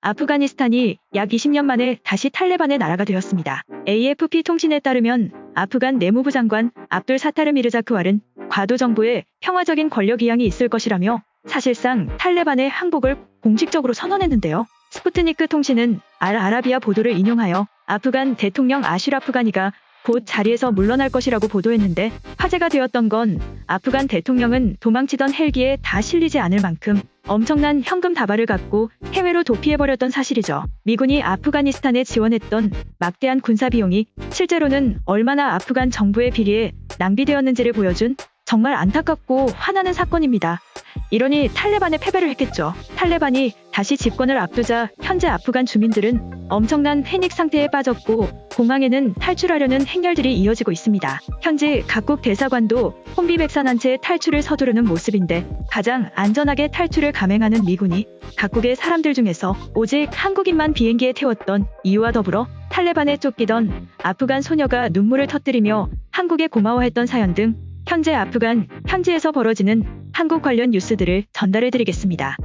아프가니스탄이 약 20년 만에 다시 탈레반의 나라가 되었습니다. AFP 통신에 따르면 아프간 내무부 장관 압둘 사타르 미르자크왈은 과도 정부에 평화적인 권력 이양이 있을 것이라며 사실상 탈레반의 항복을 공식적으로 선언했는데요. 스푸트니크 통신은 알-아라비아 보도를 인용하여 아프간 대통령 아슈라프 가니가 곧 자리에서 물러날 것이라고 보도했는데, 화제가 되었던 건 아프간 대통령은 도망치던 헬기에 다 실리지 않을 만큼 엄청난 현금 다발을 갖고 해외로 도피해버렸던 사실이죠. 미군이 아프가니스탄에 지원했던 막대한 군사 비용이 실제로는 얼마나 아프간 정부의 비리에 낭비되었는지를 보여준 정말 안타깝고 화나는 사건입니다. 이러니 탈레반에 패배를 했겠죠. 탈레반이 다시 집권을 앞두자 현재 아프간 주민들은 엄청난 패닉 상태에 빠졌고 공항에는 탈출하려는 행렬들이 이어지고 있습니다. 현지 각국 대사관도 혼비백산한 채 탈출을 서두르는 모습인데, 가장 안전하게 탈출을 감행하는 미군이 각국의 사람들 중에서 오직 한국인만 비행기에 태웠던 이유와 더불어 탈레반에 쫓기던 아프간 소녀가 눈물을 터뜨리며 한국에 고마워했던 사연 등 현재 아프간 현지에서 벌어지는 한국 관련 뉴스들을 전달해드리겠습니다.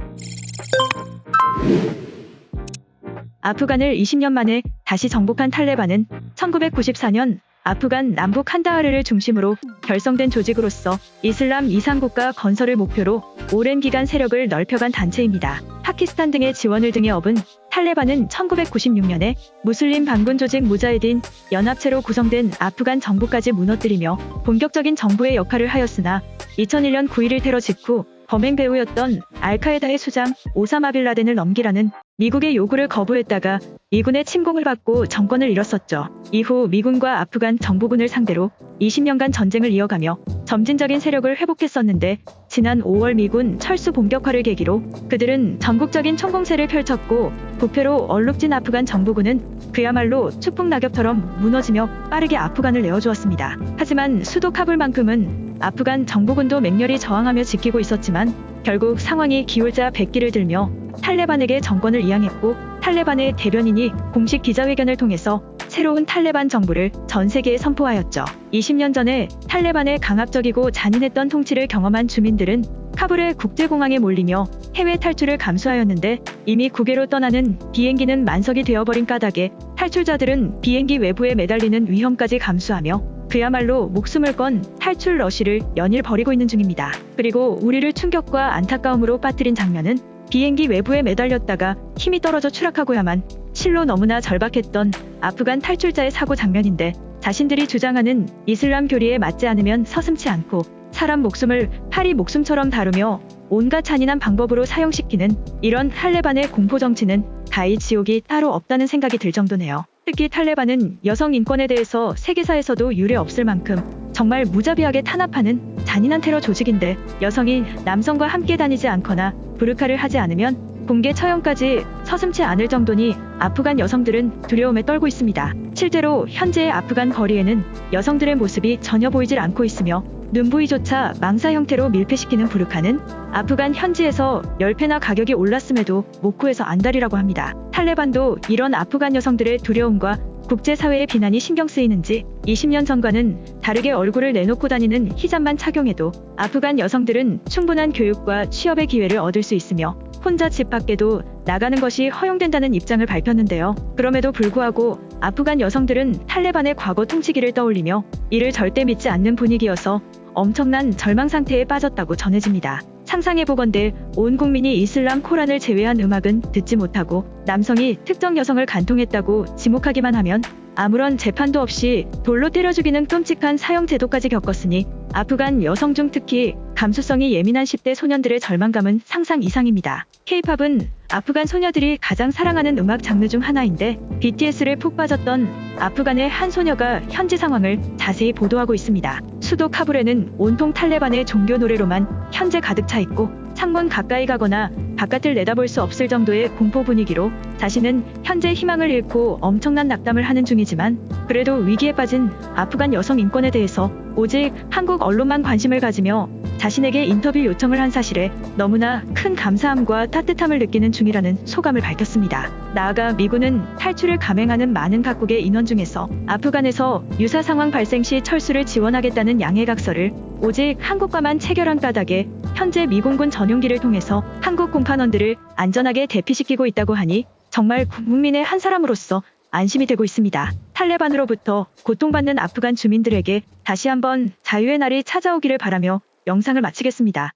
아프간을 20년 만에 다시 정복한 탈레반은 1994년 아프간 남부 칸다하르를 중심으로 결성된 조직으로서 이슬람 이상국가 건설을 목표로 오랜 기간 세력을 넓혀간 단체입니다. 파키스탄 등의 지원을 등에 업은 탈레반은 1996년에 무슬림 반군 조직 무자헤딘 연합체로 구성된 아프간 정부까지 무너뜨리며 본격적인 정부의 역할을 하였으나 2001년 9.11 테러 직후 범행 배후였던 알카에다의 수장 오사마 빌 라덴을 넘기라는 미국의 요구를 거부했다가 미군의 침공을 받고 정권을 잃었었죠. 이후 미군과 아프간 정부군을 상대로 20년간 전쟁을 이어가며 점진적인 세력을 회복했었는데, 지난 5월 미군 철수 본격화를 계기로 그들은 전국적인 총공세를 펼쳤고 부패로 얼룩진 아프간 정부군은 그야말로 추풍 낙엽처럼 무너지며 빠르게 아프간을 내어주었습니다. 하지만 수도 카불만큼은 아프간 정부군도 맹렬히 저항하며 지키고 있었지만 결국 상황이 기울자 백기를 들며 탈레반에게 정권을 이양했고, 탈레반의 대변인이 공식 기자회견을 통해서 새로운 탈레반 정부를 전 세계에 선포하였죠. 20년 전에 탈레반의 강압적이고 잔인했던 통치를 경험한 주민들은 카불의 국제공항에 몰리며 해외 탈출을 감수하였는데, 이미 국외로 떠나는 비행기는 만석이 되어버린 까닭에 탈출자들은 비행기 외부에 매달리는 위험까지 감수하며 그야말로 목숨을 건 탈출 러시를 연일 벌이고 있는 중입니다. 그리고 우리를 충격과 안타까움으로 빠뜨린 장면은 비행기 외부에 매달렸다가 힘이 떨어져 추락하고야만 실로 너무나 절박했던 아프간 탈출자의 사고 장면인데, 자신들이 주장하는 이슬람 교리에 맞지 않으면 서슴지 않고 사람 목숨을 파리 목숨처럼 다루며 온갖 잔인한 방법으로 사형시키는 이런 탈레반의 공포정치는 가히 지옥이 따로 없다는 생각이 들 정도네요. 특히 탈레반은 여성 인권에 대해서 세계사에서도 유례 없을 만큼 정말 무자비하게 탄압하는 잔인한 테러 조직인데, 여성이 남성과 함께 다니지 않거나 부르카를 하지 않으면 공개 처형까지 서슴지 않을 정도니 아프간 여성들은 두려움에 떨고 있습니다. 실제로 현재의 아프간 거리에는 여성들의 모습이 전혀 보이질 않고 있으며 눈 부위조차 망사 형태로 밀폐시키는 부르카는 아프간 현지에서 10배나 가격이 올랐음에도 못 구해서 안달이라고 합니다. 탈레반도 이런 아프간 여성들의 두려움과 국제사회의 비난이 신경 쓰이는지 20년 전과는 다르게 얼굴을 내놓고 다니는 히잡만 착용해도 아프간 여성들은 충분한 교육과 취업의 기회를 얻을 수 있으며 혼자 집 밖에도 나가는 것이 허용된다는 입장을 밝혔는데요. 그럼에도 불구하고 아프간 여성들은 탈레반의 과거 통치기를 떠올리며 이를 절대 믿지 않는 분위기여서 엄청난 절망 상태에 빠졌다고 전해집니다. 상상해보건대 온 국민이 이슬람 코란을 제외한 음악은 듣지 못하고 남성이 특정 여성을 간통했다고 지목하기만 하면 아무런 재판도 없이 돌로 때려 죽이는 끔찍한 사형 제도까지 겪었으니 아프간 여성 중 특히 감수성이 예민한 10대 소년들의 절망감은 상상 이상입니다. K-팝은 아프간 소녀들이 가장 사랑하는 음악 장르 중 하나인데, BTS를 푹 빠졌던 아프간의 한 소녀가 현지 상황을 자세히 보도하고 있습니다. 수도 카불에는 온통 탈레반의 종교 노래로만 현재 가득 차 있고 창문 가까이 가거나 바깥을 내다볼 수 없을 정도의 공포 분위기로 자신은 현재 희망을 잃고 엄청난 낙담을 하는 중이지만, 그래도 위기에 빠진 아프간 여성 인권에 대해서 오직 한국 언론만 관심을 가지며 자신에게 인터뷰 요청을 한 사실에 너무나 큰 감사함과 따뜻함을 느끼는 중이라는 소감을 밝혔습니다. 나아가 미군은 탈출을 감행하는 많은 각국의 인원 중에서 아프간에서 유사 상황 발생 시 철수를 지원하겠다는 양해각서를 오직 한국과만 체결한 까닭에 현재 미공군 전용기를 통해서 한국 공판원들을 안전하게 대피시키고 있다고 하니 정말 국민의 한 사람으로서 안심이 되고 있습니다. 탈레반으로부터 고통받는 아프간 주민들에게 다시 한번 자유의 날이 찾아오기를 바라며 영상을 마치겠습니다.